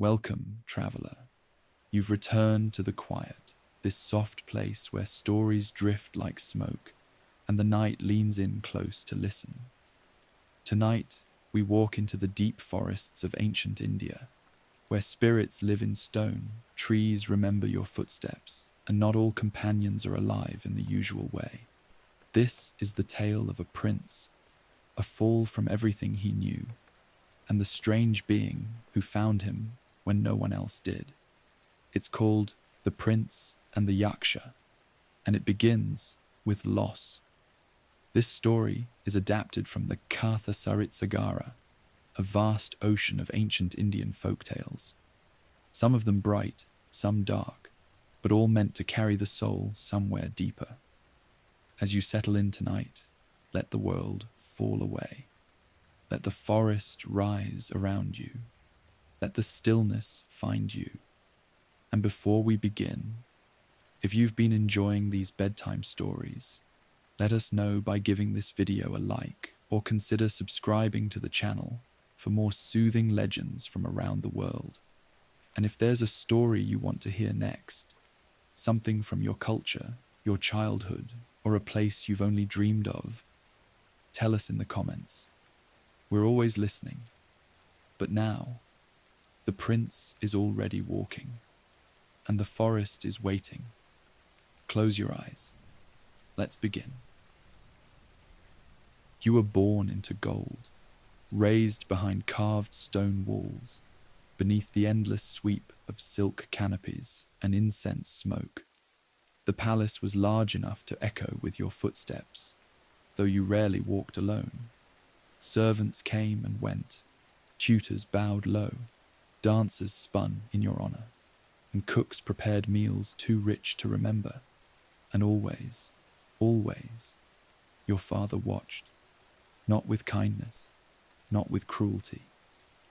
Welcome, traveler. You've returned to the quiet, this soft place where stories drift like smoke and the night leans in close to listen. Tonight, we walk into the deep forests of ancient India, where spirits live in stone, trees remember your footsteps, and not all companions are alive in the usual way. This is the tale of a prince, a fall from everything he knew, and the strange being who found him when no one else did. It's called The Prince and the Yaksha, and it begins with loss. This story is adapted from the Katha Saritsagara, a vast ocean of ancient Indian folk tales. Some of them bright, some dark, but all meant to carry the soul somewhere deeper. As you settle in tonight, let the world fall away. Let the forest rise around you. Let the stillness find you. And before we begin, if you've been enjoying these bedtime stories, let us know by giving this video a like or consider subscribing to the channel for more soothing legends from around the world. And if there's a story you want to hear next, something from your culture, your childhood, or a place you've only dreamed of, tell us in the comments. We're always listening. But now, the prince is already walking, and the forest is waiting. Close your eyes. Let's begin. You were born into gold, raised behind carved stone walls, beneath the endless sweep of silk canopies and incense smoke. The palace was large enough to echo with your footsteps, though you rarely walked alone. Servants came and went, tutors bowed low, dancers spun in your honor, and cooks prepared meals too rich to remember. And always, always, your father watched, not with kindness, not with cruelty,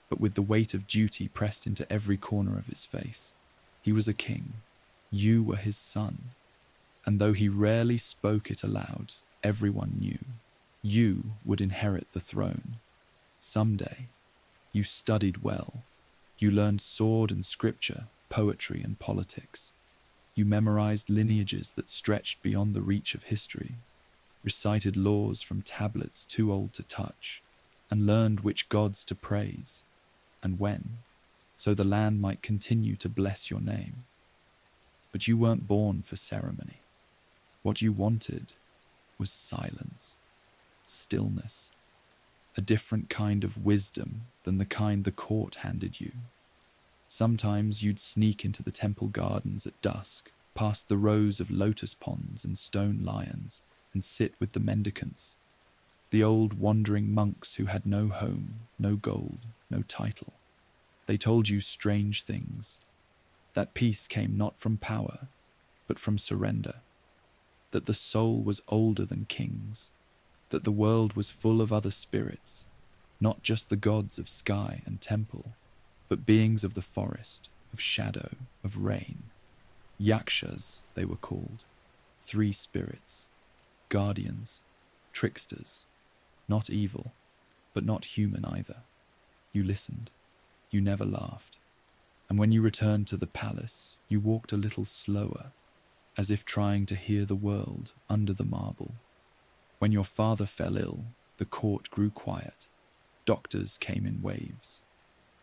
but with the weight of duty pressed into every corner of his face. He was a king. You were his son. And though he rarely spoke it aloud, everyone knew. You would inherit the throne. Someday. You studied well. You learned sword and scripture, poetry and politics. You memorized lineages that stretched beyond the reach of history, recited laws from tablets too old to touch, and learned which gods to praise, and when, so the land might continue to bless your name. But you weren't born for ceremony. What you wanted was silence, stillness, a different kind of wisdom than the kind the court handed you. Sometimes you'd sneak into the temple gardens at dusk, past the rows of lotus ponds and stone lions, and sit with the mendicants, the old wandering monks who had no home, no gold, no title. They told you strange things, that peace came not from power, but from surrender, that the soul was older than kings, that the world was full of other spirits, not just the gods of sky and temple, but beings of the forest, of shadow, of rain. Yakshas, they were called, 3 spirits, guardians, tricksters, not evil, but not human either. You listened. You never laughed. And when you returned to the palace, you walked a little slower, as if trying to hear the world under the marble. When your father fell ill, the court grew quiet. Doctors came in waves.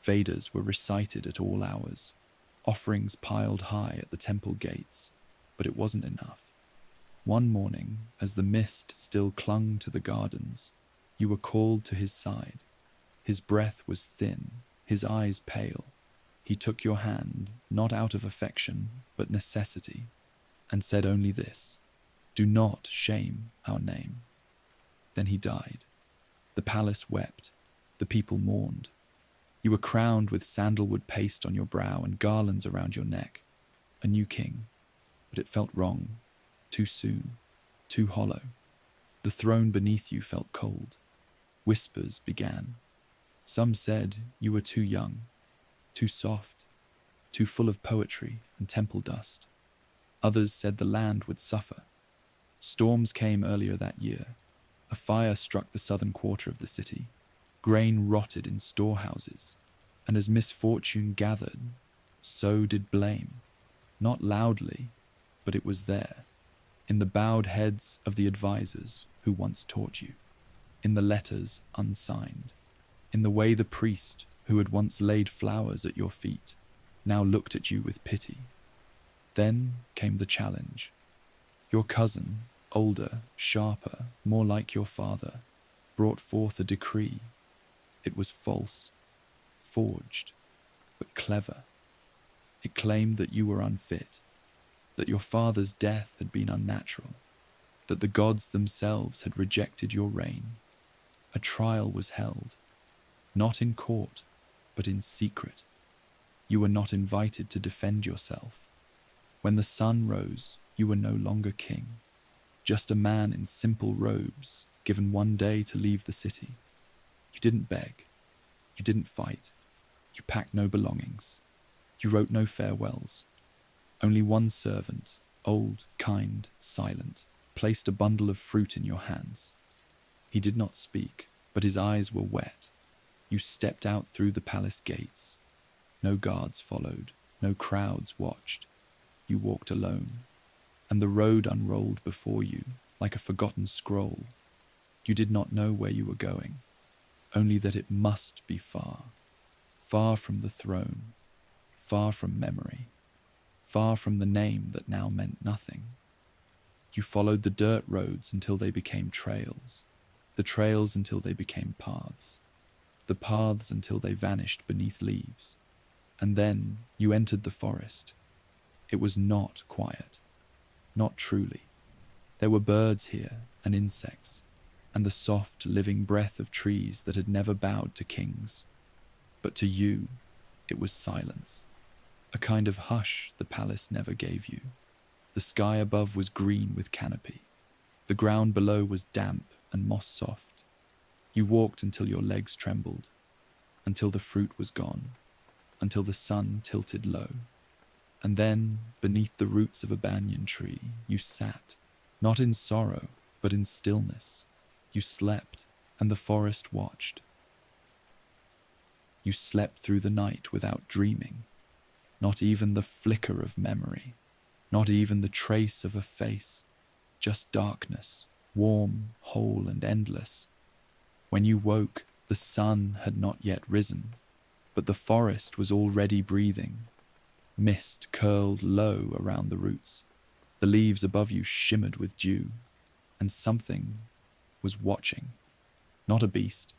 Vedas were recited at all hours. Offerings piled high at the temple gates. But it wasn't enough. One morning, as the mist still clung to the gardens, you were called to his side. His breath was thin, his eyes pale. He took your hand, not out of affection, but necessity, and said only this: "Do not shame our name." Then he died. The palace wept. The people mourned. You were crowned with sandalwood paste on your brow and garlands around your neck. A new king. But it felt wrong. Too soon. Too hollow. The throne beneath you felt cold. Whispers began. Some said you were too young, too soft, too full of poetry and temple dust. Others said the land would suffer. Storms came earlier that year. A fire struck the southern quarter of the city. Grain rotted in storehouses. And as misfortune gathered, so did blame. Not loudly, but it was there, in the bowed heads of the advisors who once taught you, in the letters unsigned, in the way the priest who had once laid flowers at your feet now looked at you with pity. Then came the challenge. Your cousin, older, sharper, more like your father, brought forth a decree. It was false, forged, but clever. It claimed that you were unfit, that your father's death had been unnatural, that the gods themselves had rejected your reign. A trial was held, not in court, but in secret. You were not invited to defend yourself. When the sun rose, you were no longer king, just a man in simple robes, given one day to leave the city. You didn't beg. You didn't fight. You packed no belongings. You wrote no farewells. Only one servant, old, kind, silent, placed a bundle of fruit in your hands. He did not speak, but his eyes were wet. You stepped out through the palace gates. No guards followed, no crowds watched. You walked alone, and the road unrolled before you like a forgotten scroll. You did not know where you were going, only that it must be far, far from the throne, far from memory, far from the name that now meant nothing. You followed the dirt roads until they became trails, the trails until they became paths, the paths until they vanished beneath leaves. And then you entered the forest. It was not quiet, not truly. There were birds here and insects, and the soft, living breath of trees that had never bowed to kings. But to you, it was silence, a kind of hush the palace never gave you. The sky above was green with canopy. The ground below was damp and moss-soft. You walked until your legs trembled, until the fruit was gone, until the sun tilted low. And then, beneath the roots of a banyan tree, you sat, not in sorrow, but in stillness. You slept, and the forest watched. You slept through the night without dreaming, not even the flicker of memory, not even the trace of a face, just darkness, warm, whole, and endless. When you woke, the sun had not yet risen, but the forest was already breathing. Mist curled low around the roots. The leaves above you shimmered with dew, and something was watching. Not a beast,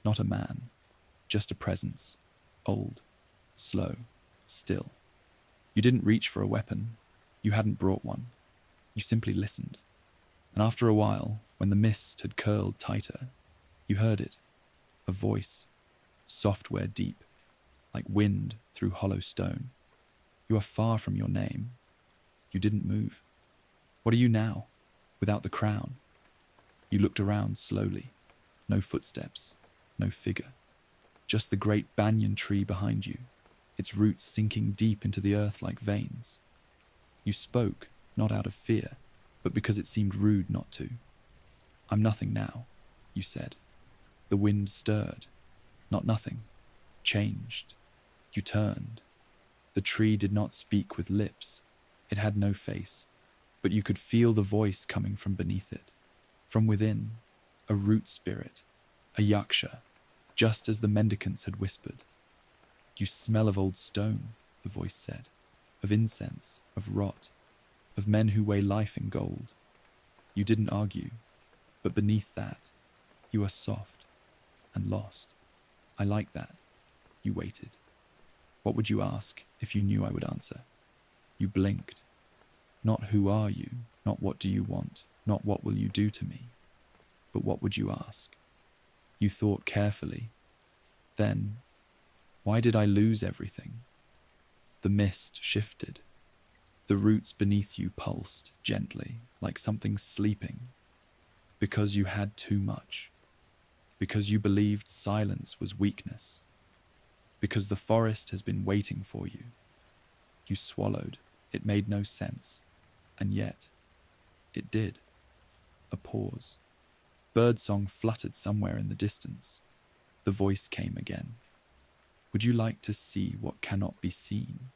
not a man, just a presence, old, slow, still. You didn't reach for a weapon. You hadn't brought one. You simply listened. And after a while, when the mist had curled tighter, you heard it, a voice, software deep, like wind through hollow stone. You are far from your name. You didn't move. What are you now, without the crown? You looked around slowly. No footsteps, no figure. Just the great banyan tree behind you, its roots sinking deep into the earth like veins. You spoke, not out of fear, but because it seemed rude not to. I'm nothing now, you said. The wind stirred. Not nothing. Changed. You turned. The tree did not speak with lips. It had no face, but you could feel the voice coming from beneath it. From within, a root spirit, a yaksha, just as the mendicants had whispered. You smell of old stone, the voice said, of incense, of rot, of men who weigh life in gold. You didn't argue, but beneath that, you are soft and lost. I like that. You waited. What would you ask if you knew I would answer? You blinked. Not who are you, not what do you want, not what will you do to me, but what would you ask? You thought carefully. Then, why did I lose everything? The mist shifted. The roots beneath you pulsed gently, like something sleeping. Because you had too much. Because you believed silence was weakness. Because the forest has been waiting for you. You swallowed. It made no sense. And yet, it did. A pause. Birdsong fluttered somewhere in the distance. The voice came again. Would you like to see what cannot be seen?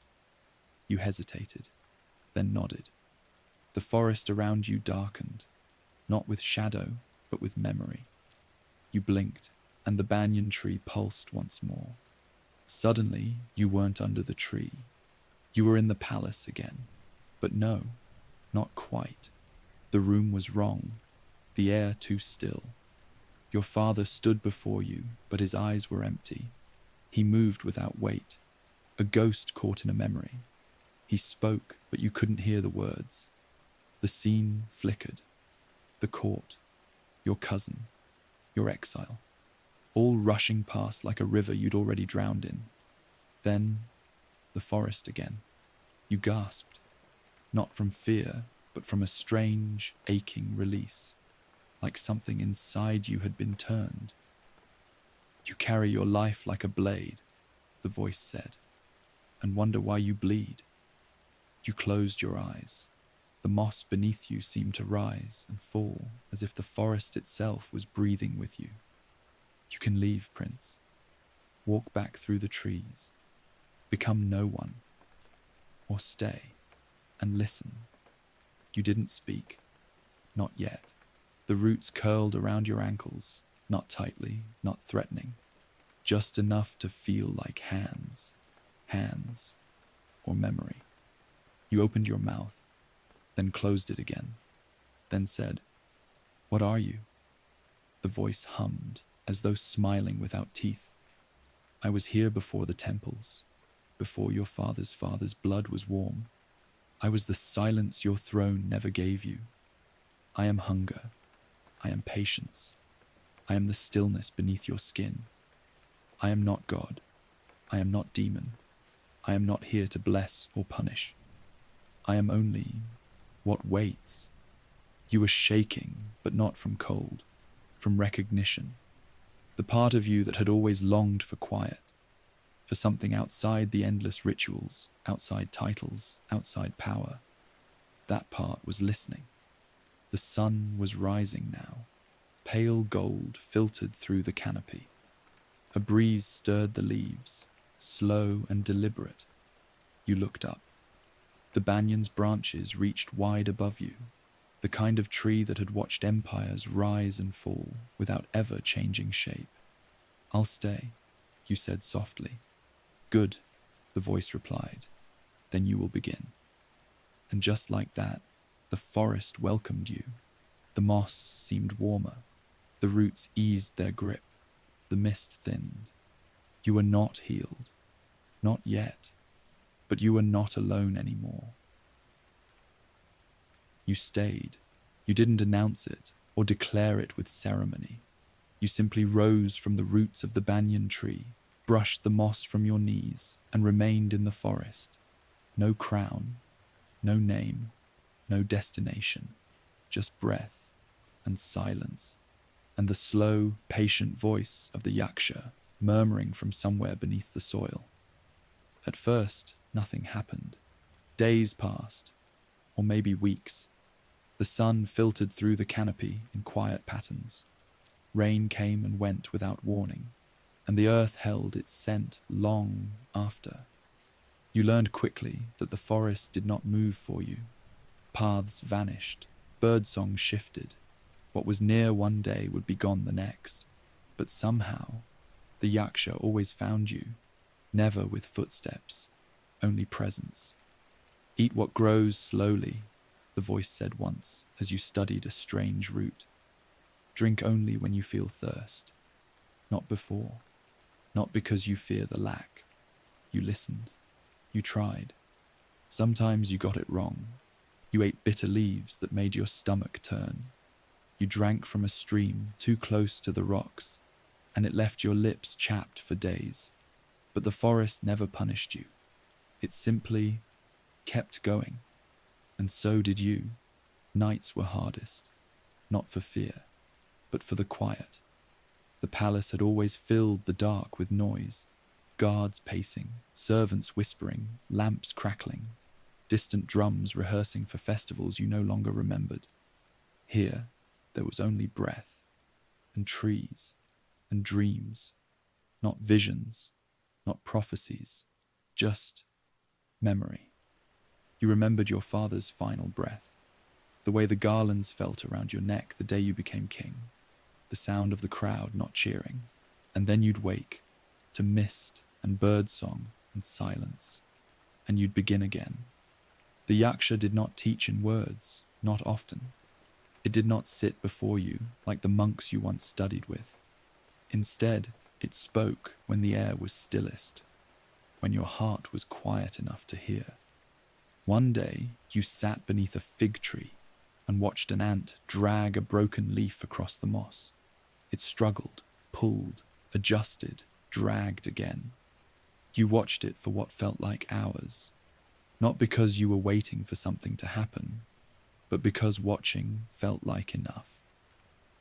You hesitated, then nodded. The forest around you darkened, not with shadow, but with memory. You blinked, and the banyan tree pulsed once more. Suddenly, you weren't under the tree. You were in the palace again. But no, not quite. The room was wrong, the air too still. Your father stood before you, but his eyes were empty. He moved without weight, a ghost caught in a memory. He spoke, but you couldn't hear the words. The scene flickered. The court, your cousin, your exile, all rushing past like a river you'd already drowned in. Then, the forest again. You gasped, not from fear, but from a strange, aching release, like something inside you had been turned. You carry your life like a blade, the voice said, and wonder why you bleed. You closed your eyes. The moss beneath you seemed to rise and fall as if the forest itself was breathing with you. You can leave, Prince. Walk back through the trees. Become no one. Or stay and listen. You didn't speak. Not yet. The roots curled around your ankles, not tightly, not threatening, just enough to feel like hands, or memory. You opened your mouth, then closed it again, then said, "What are you?" The voice hummed, as though smiling without teeth. "I was here before the temples, before your father's blood was warm. I was the silence your throne never gave you. I am hunger. I am patience. I am the stillness beneath your skin. I am not God. I am not demon. I am not here to bless or punish. I am only what waits." You were shaking, but not from cold, from recognition. The part of you that had always longed for quiet, for something outside the endless rituals, outside titles, outside power. That part was listening. The sun was rising now. Pale gold filtered through the canopy. A breeze stirred the leaves, slow and deliberate. You looked up. The banyan's branches reached wide above you, the kind of tree that had watched empires rise and fall without ever changing shape. "I'll stay," you said softly. "Good," the voice replied. "Then you will begin." And just like that, the forest welcomed you. The moss seemed warmer. The roots eased their grip. The mist thinned. You were not healed. Not yet. But you were not alone anymore. You stayed. You didn't announce it or declare it with ceremony. You simply rose from the roots of the banyan tree, brushed the moss from your knees, and remained in the forest. No crown, no name, no destination, just breath and silence, and the slow, patient voice of the yaksha murmuring from somewhere beneath the soil. At first, nothing happened. Days passed, or maybe weeks. The sun filtered through the canopy in quiet patterns. Rain came and went without warning, and the earth held its scent long after. You learned quickly that the forest did not move for you. Paths vanished, birdsong shifted. What was near one day would be gone the next. But somehow, the yaksha always found you, never with footsteps, only presence. "Eat what grows slowly," the voice said once as you studied a strange root. "Drink only when you feel thirst, not before, not because you fear the lack." You listened. You tried. Sometimes you got it wrong. You ate bitter leaves that made your stomach turn. You drank from a stream too close to the rocks, and it left your lips chapped for days. But the forest never punished you. It simply kept going. And so did you. Nights were hardest, not for fear, but for the quiet. The palace had always filled the dark with noise. Guards pacing, servants whispering, lamps crackling, distant drums rehearsing for festivals you no longer remembered. Here, there was only breath, and trees, and dreams, not visions, not prophecies, just memory. You remembered your father's final breath, the way the garlands felt around your neck the day you became king, the sound of the crowd not cheering, and then you'd wake to mist and birdsong and silence, and you'd begin again. The yaksha did not teach in words, not often. It did not sit before you like the monks you once studied with. Instead, it spoke when the air was stillest, when your heart was quiet enough to hear. One day, you sat beneath a fig tree and watched an ant drag a broken leaf across the moss. It struggled, pulled, adjusted, dragged again. You watched it for what felt like hours, not because you were waiting for something to happen, but because watching felt like enough.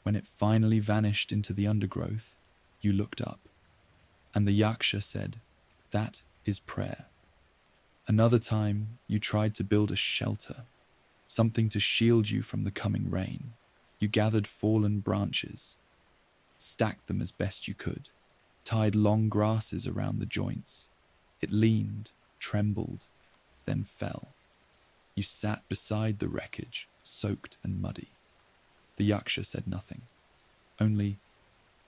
When it finally vanished into the undergrowth, you looked up, and the yaksha said, "That is prayer." Another time, you tried to build a shelter, something to shield you from the coming rain. You gathered fallen branches, stacked them as best you could, tied long grasses around the joints. It leaned, trembled, then fell. You sat beside the wreckage, soaked and muddy. The yaksha said nothing, only,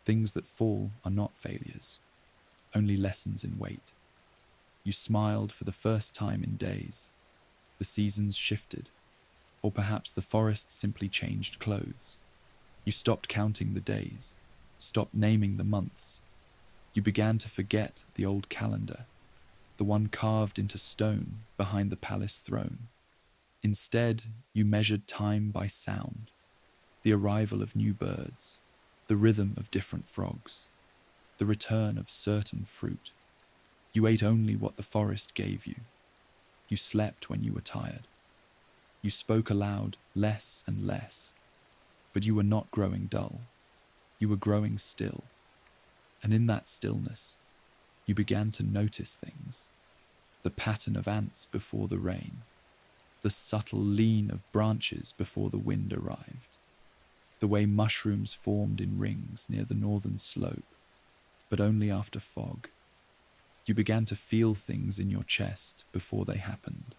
"Things that fall are not failures, only lessons in wait." You smiled for the first time in days. The seasons shifted, or perhaps the forest simply changed clothes. You stopped counting the days, stopped naming the months. You began to forget the old calendar, the one carved into stone behind the palace throne. Instead, you measured time by sound, the arrival of new birds, the rhythm of different frogs, the return of certain fruit. You ate only what the forest gave you. You slept when you were tired. You spoke aloud less and less, but you were not growing dull. You were growing still. And in that stillness, you began to notice things. The pattern of ants before the rain, the subtle lean of branches before the wind arrived, the way mushrooms formed in rings near the northern slope, but only after fog. You began to feel things in your chest before they happened.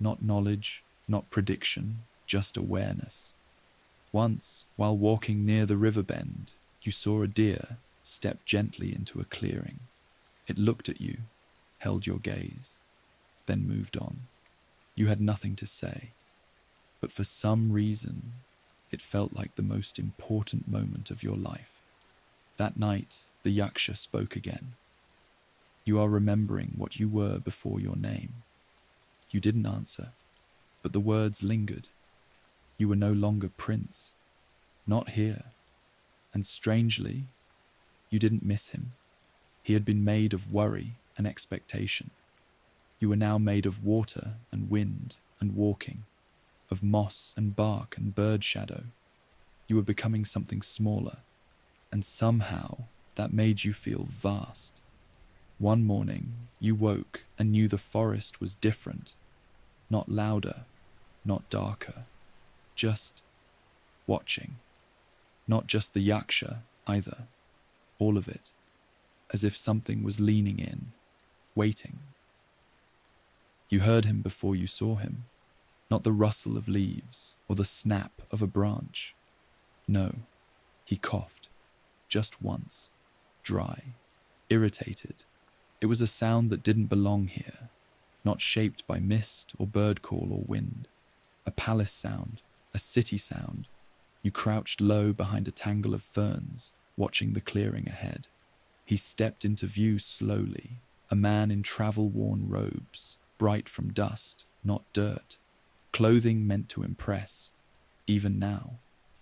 Not knowledge, not prediction, just awareness. Once, while walking near the river bend, you saw a deer step gently into a clearing. It looked at you, held your gaze, then moved on. You had nothing to say, but for some reason, it felt like the most important moment of your life. That night, the yaksha spoke again. "You are remembering what you were before your name." You didn't answer, but the words lingered. You were no longer prince, not here. And strangely, you didn't miss him. He had been made of worry and expectation. You were now made of water and wind and walking, of moss and bark and bird shadow. You were becoming something smaller, and somehow that made you feel vast. One morning, you woke and knew the forest was different, not louder, not darker, just watching. Not just the yaksha, either, all of it, as if something was leaning in, waiting. You heard him before you saw him, not the rustle of leaves or the snap of a branch. No, he coughed, just once, dry, irritated. It was a sound that didn't belong here, not shaped by mist or bird call or wind. A palace sound, a city sound. You crouched low behind a tangle of ferns, watching the clearing ahead. He stepped into view slowly, a man in travel-worn robes, bright from dust, not dirt. Clothing meant to impress, even now.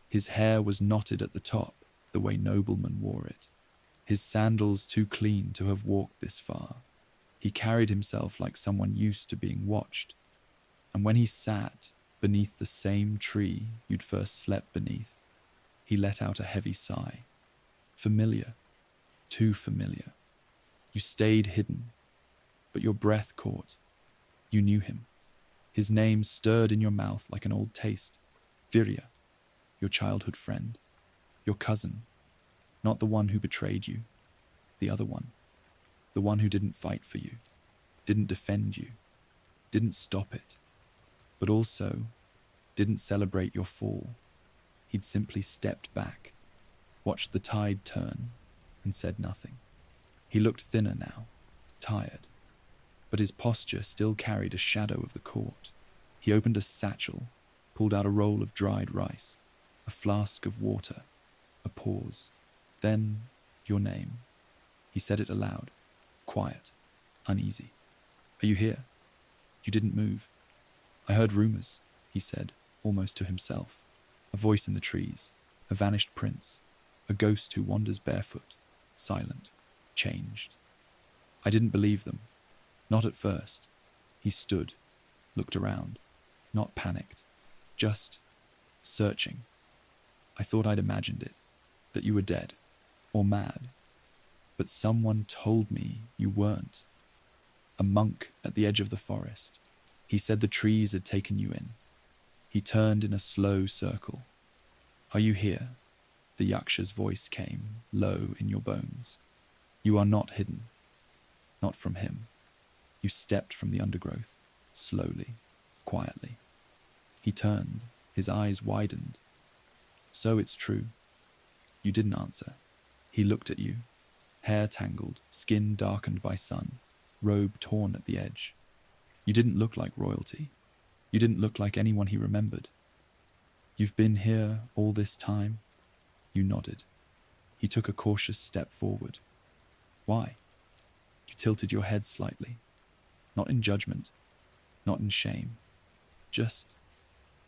His hair was knotted at the top, the way noblemen wore it. His sandals too clean to have walked this far. He carried himself like someone used to being watched. And when he sat beneath the same tree you'd first slept beneath, he let out a heavy sigh. Familiar, too familiar. You stayed hidden, but your breath caught. You knew him. His name stirred in your mouth like an old taste. Virya, your childhood friend, your cousin, not the one who betrayed you, the other one. The one who didn't fight for you, didn't defend you, didn't stop it, but also didn't celebrate your fall. He'd simply stepped back, watched the tide turn, and said nothing. He looked thinner now, tired, but his posture still carried a shadow of the court. He opened a satchel, pulled out a roll of dried rice, a flask of water, a pause. Then, your name. He said it aloud, quiet, uneasy. Are you here? You didn't move. I heard rumors, he said, almost to himself. A voice in the trees, a vanished prince, a ghost who wanders barefoot, silent, changed. I didn't believe them. Not at first. He stood, looked around, not panicked, just searching. I thought I'd imagined it, that you were dead, or mad. But someone told me you weren't. A monk at the edge of the forest. He said the trees had taken you in. He turned in a slow circle. Are you here? The Yaksha's voice came, low in your bones. You are not hidden. Not from him. You stepped from the undergrowth, slowly, quietly. He turned, his eyes widened. So it's true. You didn't answer. He looked at you, hair tangled, skin darkened by sun, robe torn at the edge. You didn't look like royalty. You didn't look like anyone he remembered. You've been here all this time? You nodded. He took a cautious step forward. Why? You tilted your head slightly. Not in judgment, not in shame. Just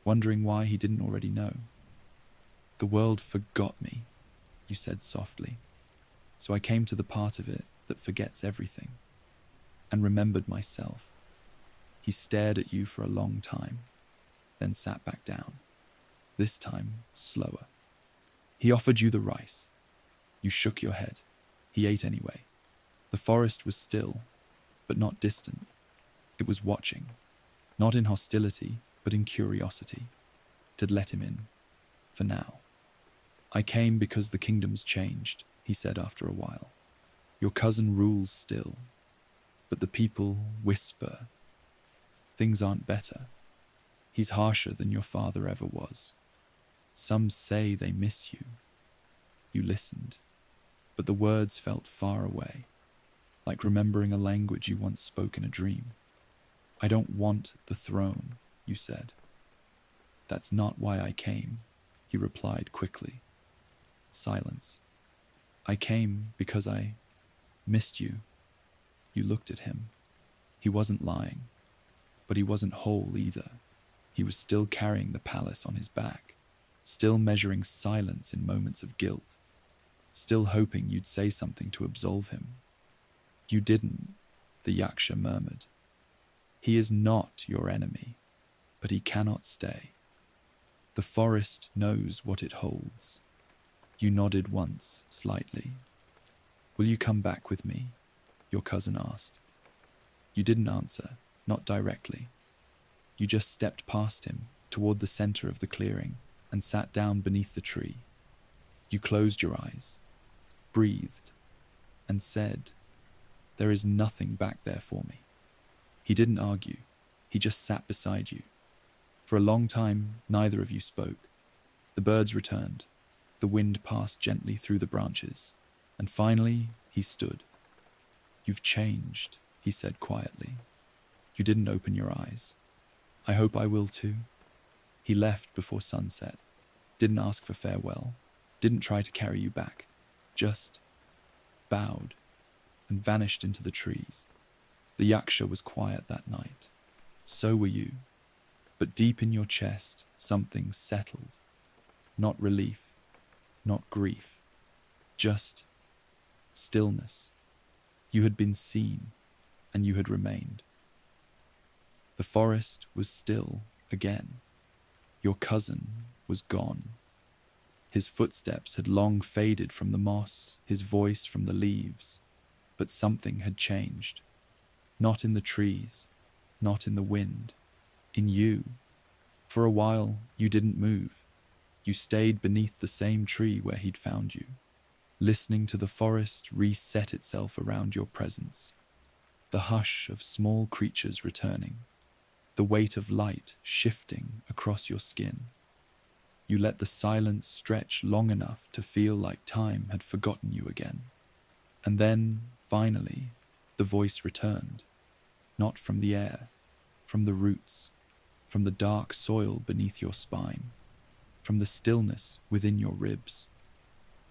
wondering why he didn't already know. The world forgot me, you said softly. So I came to the part of it that forgets everything, and remembered myself. He stared at you for a long time, then sat back down, this time slower. He offered you the rice. You shook your head. He ate anyway. The forest was still, but not distant. It was watching, not in hostility, but in curiosity. It had let him in, for now. I came because the kingdom's changed, he said after a while. Your cousin rules still, but the people whisper. Things aren't better. He's harsher than your father ever was. Some say they miss you. You listened, but the words felt far away, like remembering a language you once spoke in a dream. I don't want the throne, you said. That's not why I came, he replied quickly. Silence. I came because I missed you. You looked at him. He wasn't lying, but he wasn't whole either. He was still carrying the palace on his back, still measuring silence in moments of guilt, still hoping you'd say something to absolve him. You didn't, the Yaksha murmured. He is not your enemy, but he cannot stay. The forest knows what it holds. You nodded once, slightly. Will you come back with me? Your cousin asked. You didn't answer, not directly. You just stepped past him, toward the center of the clearing, and sat down beneath the tree. You closed your eyes, breathed, and said, There is nothing back there for me. He didn't argue. He just sat beside you. For a long time, neither of you spoke. The birds returned. The wind passed gently through the branches. And finally, he stood. You've changed, he said quietly. You didn't open your eyes. I hope I will too. He left before sunset. Didn't ask for farewell. Didn't try to carry you back. Just bowed and vanished into the trees. The Yaksha was quiet that night. So were you. But deep in your chest, something settled. Not relief, not grief, just stillness. You had been seen, and you had remained. The forest was still again. Your cousin was gone. His footsteps had long faded from the moss, his voice from the leaves, but something had changed. Not in the trees, not in the wind, in you. For a while, you didn't move. You stayed beneath the same tree where he'd found you. listening to the forest reset itself around your presence, the hush of small creatures returning, the weight of light shifting across your skin. You let the silence stretch long enough to feel like time had forgotten you again. And then, finally, the voice returned, not from the air, from the roots, from the dark soil beneath your spine, from the stillness within your ribs.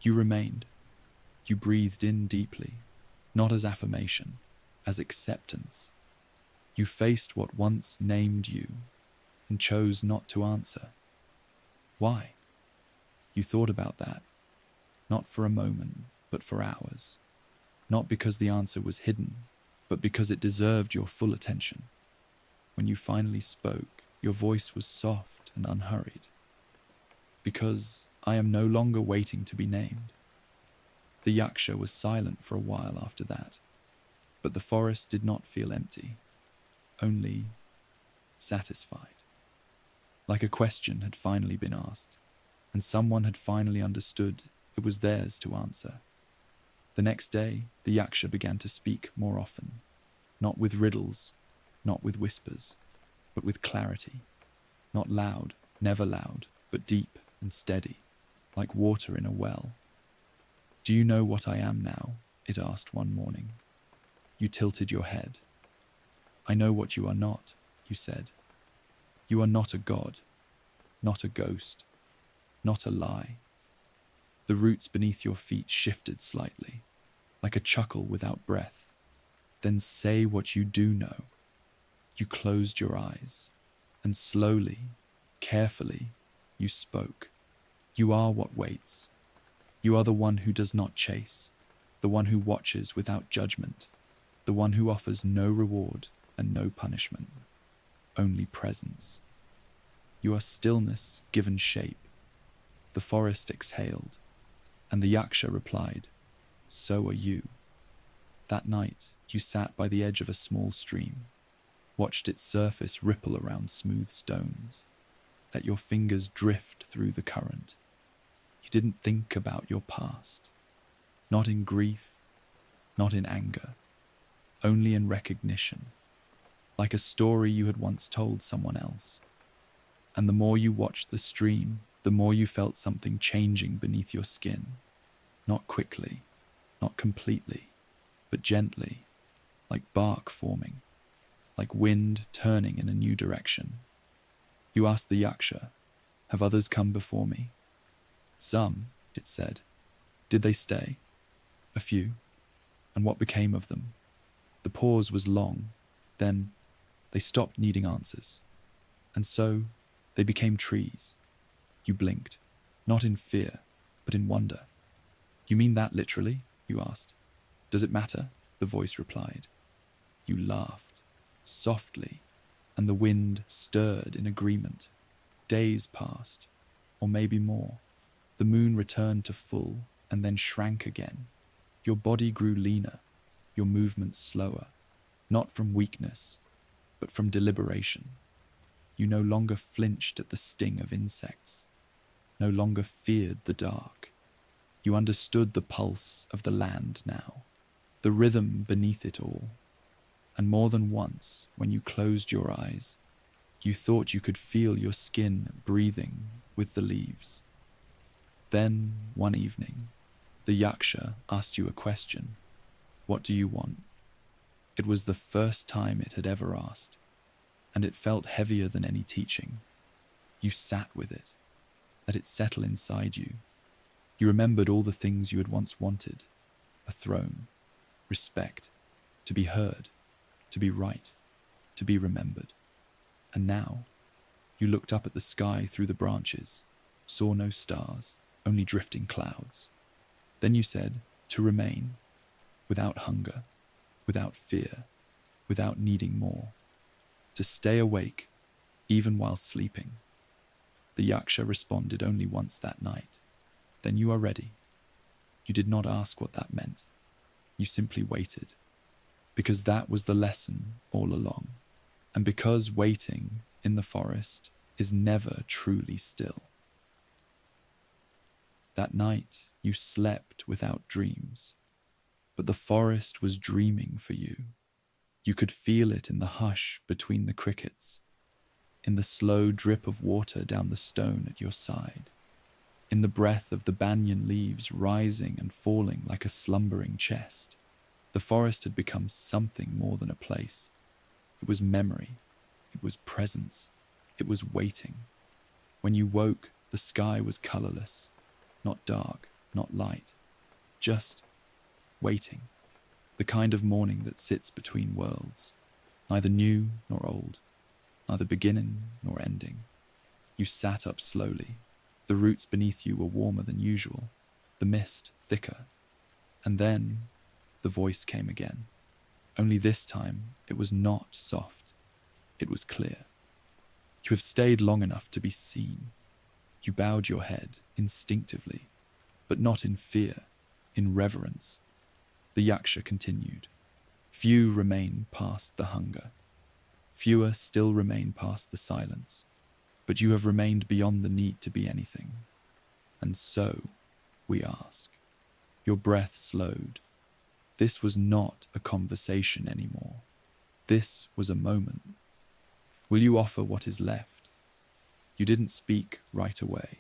You remained. You breathed in deeply, not as affirmation, as acceptance. You faced what once named you and chose not to answer. Why? You thought about that, not for a moment, but for hours. Not because the answer was hidden, but because it deserved your full attention. When you finally spoke, your voice was soft and unhurried. Because I am no longer waiting to be named. The yaksha was silent for a while after that, but the forest did not feel empty, only satisfied. Like a question had finally been asked, and someone had finally understood it was theirs to answer. The next day, the yaksha began to speak more often, not with riddles, not with whispers, but with clarity. Not loud, never loud, but deep and steady, like water in a well. Do you know what I am now? It asked one morning. You tilted your head. I know what you are not, you said. You are not a god, not a ghost, not a lie. The roots beneath your feet shifted slightly, like a chuckle without breath. Then say what you do know. You closed your eyes, and slowly, carefully, you spoke. You are what waits. You are the one who does not chase, the one who watches without judgment, the one who offers no reward and no punishment, only presence. You are stillness given shape. The forest exhaled, and the yaksha replied, so are you. That night, you sat by the edge of a small stream, watched its surface ripple around smooth stones, let your fingers drift through the current. You didn't think about your past, not in grief, not in anger, only in recognition, like a story you had once told someone else. And the more you watched the stream, the more you felt something changing beneath your skin, not quickly, not completely, but gently, like bark forming, like wind turning in a new direction. You asked the yaksha, have others come before me? Some, it said. Did they stay? A few. And what became of them? The pause was long. Then they stopped needing answers. And so they became trees. You blinked, not in fear, but in wonder. You mean that literally? You asked. Does it matter? The voice replied. You laughed, softly, and the wind stirred in agreement. Days passed, or maybe more. The moon returned to full and then shrank again. Your body grew leaner, your movements slower, not from weakness, but from deliberation. You no longer flinched at the sting of insects, no longer feared the dark. You understood the pulse of the land now, the rhythm beneath it all. And more than once, when you closed your eyes, you thought you could feel your skin breathing with the leaves. Then, one evening, the yaksha asked you a question. What do you want? It was the first time it had ever asked, and it felt heavier than any teaching. You sat with it, let it settle inside you. You remembered all the things you had once wanted: a throne, respect, to be heard, to be right, to be remembered. And now, you looked up at the sky through the branches, saw no stars, only drifting clouds. Then you said, to remain, without hunger, without fear, without needing more. To stay awake, even while sleeping. The yaksha responded only once that night. Then you are ready. You did not ask what that meant. You simply waited. Because that was the lesson all along. And because waiting in the forest is never truly still. That night, You slept without dreams. But the forest was dreaming for you. You could feel it in the hush between the crickets, in the slow drip of water down the stone at your side, in the breath of the banyan leaves rising and falling like a slumbering chest. The forest had become something more than a place. It was memory. It was presence. It was waiting. When you woke, the sky was colorless, not dark, not light, just waiting. The kind of morning that sits between worlds, neither new nor old, neither beginning nor ending. You sat up slowly. The roots beneath you were warmer than usual, the mist thicker. And then the voice came again. Only this time it was not soft. It was clear. You have stayed long enough to be seen. You bowed your head instinctively, but not in fear, in reverence. The yaksha continued. Few remain past the hunger. Fewer still remain past the silence. But you have remained beyond the need to be anything. And so, we ask. Your breath slowed. This was not a conversation anymore. This was a moment. Will you offer what is left? You didn't speak right away.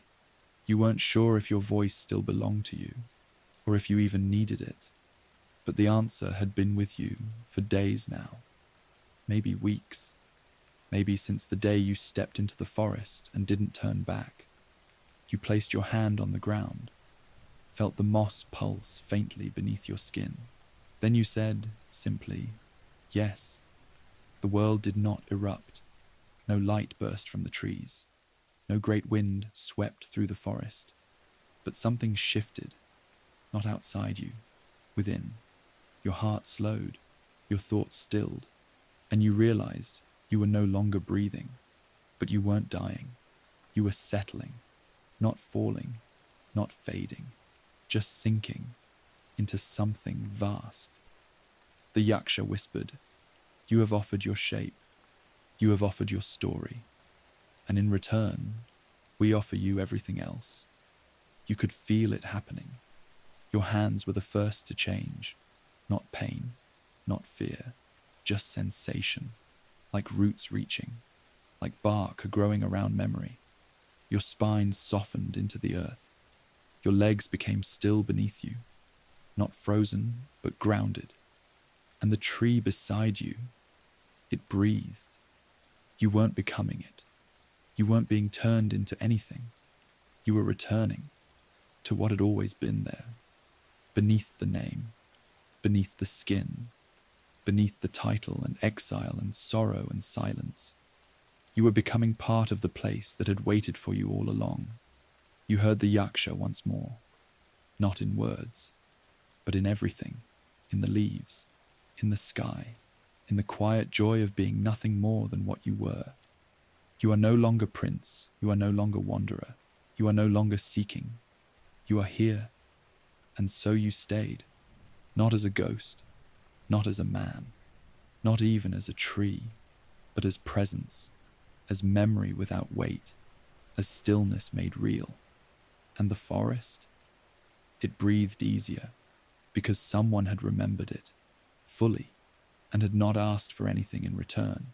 You weren't sure if your voice still belonged to you, or if you even needed it. But the answer had been with you for days now, maybe weeks, maybe since the day you stepped into the forest and didn't turn back. You placed your hand on the ground, felt the moss pulse faintly beneath your skin. Then you said, simply, yes. The world did not erupt. No light burst from the trees. No great wind swept through the forest. But something shifted, not outside you, within. Your heart slowed, your thoughts stilled, and you realized you were no longer breathing, but you weren't dying. You were settling, not falling, not fading, just sinking into something vast. The yaksha whispered, you have offered your shape, you have offered your story, and in return, we offer you everything else. You could feel it happening. Your hands were the first to change, not pain, not fear, just sensation, like roots reaching, like bark growing around memory. Your spine softened into the earth. Your legs became still beneath you, not frozen, but grounded. And the tree beside you, it breathed. You weren't becoming it. You weren't being turned into anything. You were returning to what had always been there, beneath the name, beneath the skin, beneath the title and exile and sorrow and silence. You were becoming part of the place that had waited for you all along. You heard the yaksha once more, not in words, but in everything, in the leaves, in the sky, in the quiet joy of being nothing more than what you were. You are no longer prince, you are no longer wanderer, you are no longer seeking. You are here, and so you stayed, not as a ghost, not as a man, not even as a tree, but as presence, as memory without weight, as stillness made real. And the forest? It breathed easier, because someone had remembered it, fully, and had not asked for anything in return.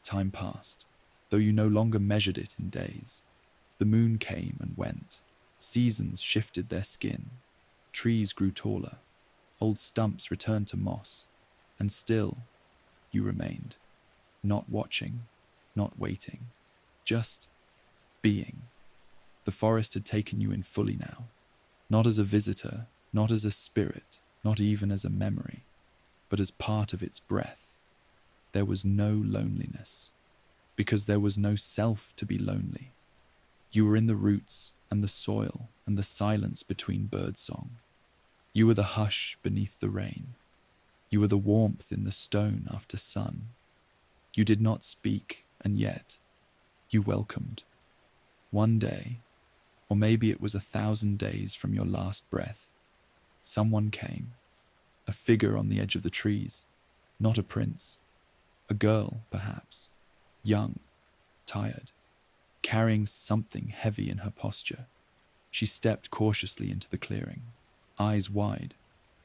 Time passed, though you no longer measured it in days. The moon came and went. Seasons shifted their skin. Trees grew taller. Old stumps returned to moss. And still, you remained. Not watching, not waiting. Just being. The forest had taken you in fully now. Not as a visitor, not as a spirit, not even as a memory, but as part of its breath. There was no loneliness, because there was no self to be lonely. You were in the roots and the soil and the silence between birdsong. You were the hush beneath the rain. You were the warmth in the stone after sun. You did not speak, and yet you welcomed. One day, or maybe it was 1,000 days from your last breath, someone came, a figure on the edge of the trees, not a prince, a girl, perhaps, young, tired, carrying something heavy in her posture. She stepped cautiously into the clearing, eyes wide,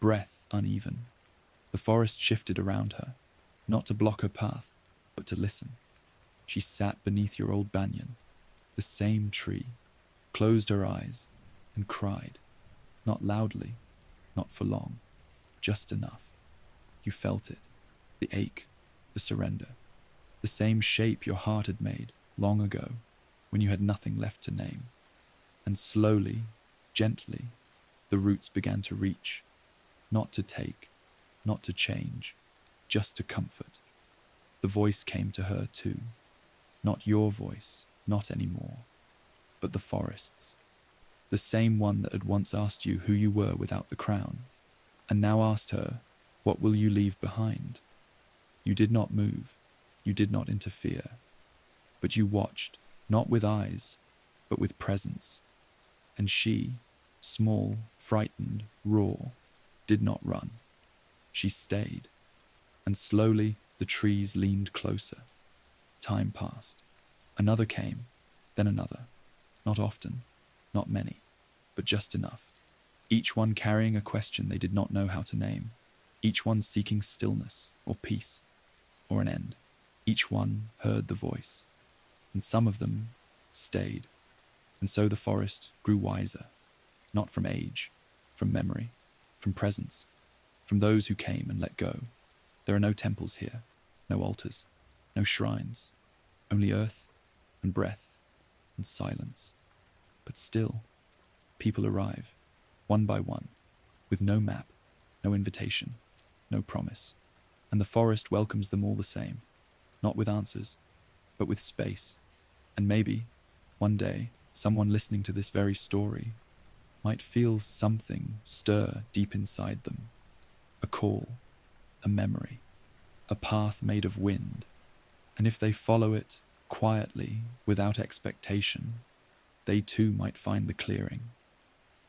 breath uneven. The forest shifted around her, not to block her path, but to listen. She sat beneath your old banyan, the same tree, closed her eyes, and cried, not loudly, not for long, just enough. You felt it, the ache, the surrender, the same shape your heart had made long ago when you had nothing left to name. And slowly, gently, the roots began to reach, not to take, not to change, just to comfort. The voice came to her too, not your voice, not anymore, but the forest's, the same one that had once asked you who you were without the crown, and now asked her, what will you leave behind? You did not move, you did not interfere, but you watched, not with eyes, but with presence. And she, small, frightened, raw, did not run. She stayed, and slowly the trees leaned closer. Time passed. Another came, then another. Not often, not many, but just enough. Each one carrying a question they did not know how to name. Each one seeking stillness, or peace, or an end. Each one heard the voice, and some of them stayed. And so the forest grew wiser, not from age, from memory, from presence, from those who came and let go. There are no temples here, no altars, no shrines, only earth and breath and silence. But still, people arrive, one by one, with no map, no invitation, no promise. And the forest welcomes them all the same, not with answers, but with space. And maybe, one day, someone listening to this very story might feel something stir deep inside them. A call, a memory, a path made of wind. And if they follow it quietly, without expectation, they too might find the clearing.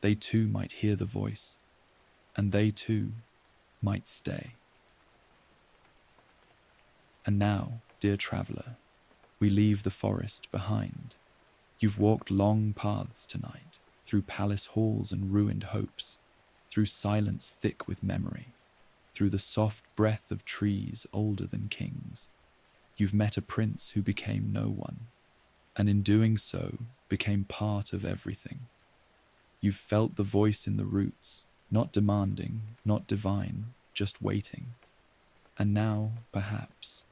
They too might hear the voice. And they too might stay. And now, dear traveller, we leave the forest behind. You've walked long paths tonight, through palace halls and ruined hopes, through silence thick with memory, through the soft breath of trees older than kings. You've met a prince who became no one, and in doing so became part of everything. You've felt the voice in the roots, not demanding, not divine, just waiting. And now, perhaps,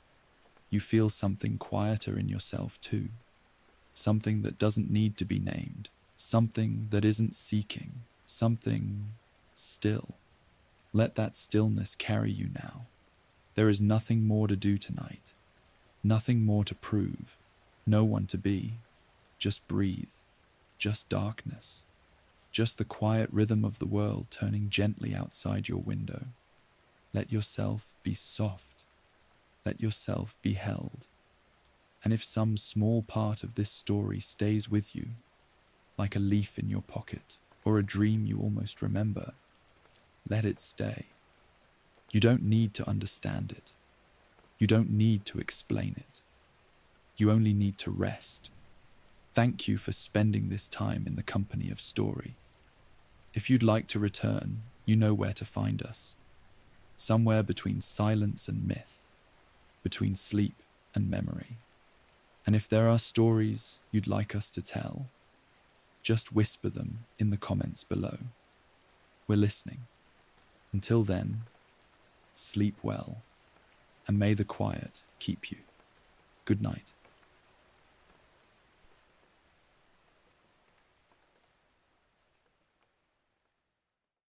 you feel something quieter in yourself too, something that doesn't need to be named, something that isn't seeking, something still. Let that stillness carry you now. There is nothing more to do tonight, nothing more to prove, no one to be. Just breathe, just darkness, just the quiet rhythm of the world turning gently outside your window. Let yourself be soft. Let yourself be held. And if some small part of this story stays with you, like a leaf in your pocket or a dream you almost remember, let it stay. You don't need to understand it. You don't need to explain it. You only need to rest. Thank you for spending this time in the company of story. If you'd like to return, you know where to find us. Somewhere between silence and myth, between sleep and memory. And if there are stories you'd like us to tell, just whisper them in the comments below. We're listening. Until then, sleep well, and may the quiet keep you. Good night.